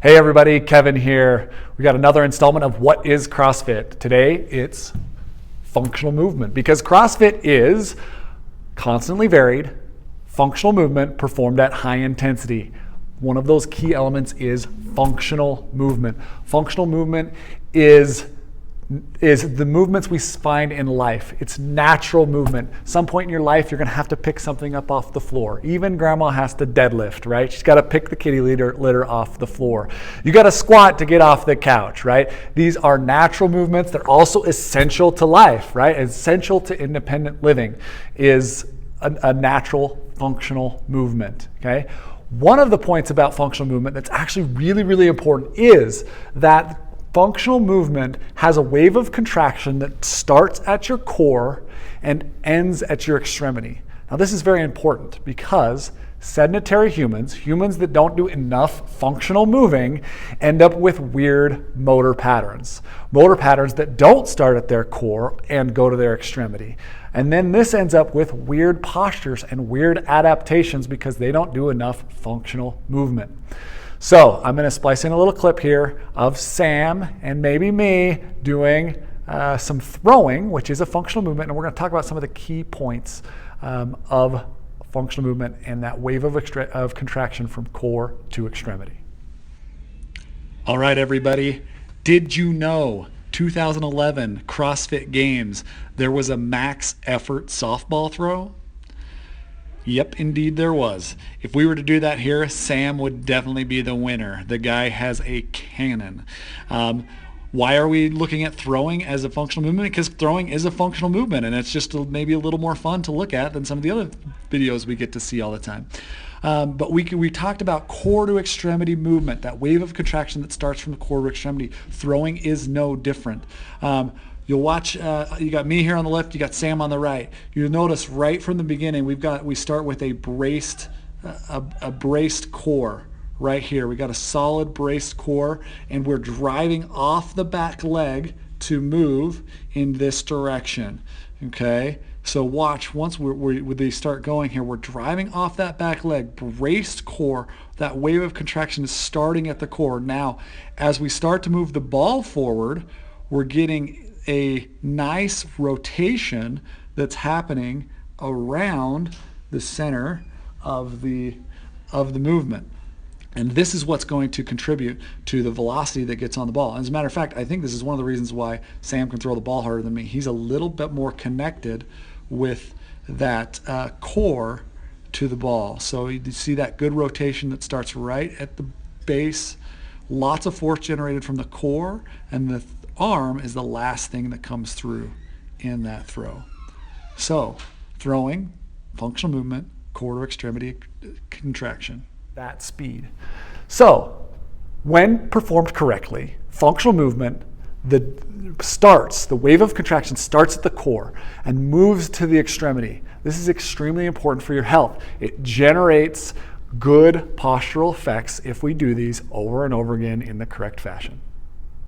Hey everybody, Kevin here. We got another installment of What is CrossFit? Today it's functional movement, because CrossFit is constantly varied functional movement performed at high intensity. One of those key elements is functional movement. Functional movement is the movements we find in life. It's natural movement. Some point in your life, you're going to have to pick something up off the floor. Even grandma has to deadlift, right? She's got to pick the kitty litter off the floor. You got to squat to get off the couch, right? These are natural movements. They're also essential to life, right? Essential to independent living is a natural functional movement, okay? One of the points about functional movement that's actually really, really important is that functional movement has a wave of contraction that starts at your core and ends at your extremity. Now, this is very important because sedentary humans that don't do enough functional moving, end up with weird motor patterns. Motor patterns that don't start at their core and go to their extremity. And then this ends up with weird postures and weird adaptations because they don't do enough functional movement. So I'm going to splice in a little clip here of Sam and maybe me doing some throwing, which is a functional movement, and we're going to talk about some of the key points of functional movement and that wave of contraction from core to extremity. All right, everybody. Did you know 2011 CrossFit Games, there was a max effort softball throw? Yep, indeed there was. If we were to do that here, Sam would definitely be the winner. The guy has a cannon. Why are we looking at throwing as a functional movement? Because throwing is a functional movement, and it's just maybe a little more fun to look at than some of the other videos we get to see all the time. But we talked about core to extremity movement, that wave of contraction that starts from the core to extremity. Throwing is no different. You'll watch, you got me here on the left, you got Sam on the right. You'll notice right from the beginning, we start with a braced core right here. We got a solid braced core, and we're driving off the back leg to move in this direction, okay? So watch, once they start going here, we're driving off that back leg, braced core, that wave of contraction is starting at the core. Now, as we start to move the ball forward, we're getting a nice rotation that's happening around the center of the movement. And this is what's going to contribute to the velocity that gets on the ball. As a matter of fact, I think this is one of the reasons why Sam can throw the ball harder than me. He's a little bit more connected with that core to the ball. So you see that good rotation that starts right at the base, lots of force generated from the core, and the arm is the last thing that comes through in that throw. So throwing, functional movement, core to extremity contraction. That speed. So when performed correctly, functional movement, the wave of contraction starts at the core and moves to the extremity. This is extremely important for your health. It generates good postural effects if we do these over and over again in the correct fashion.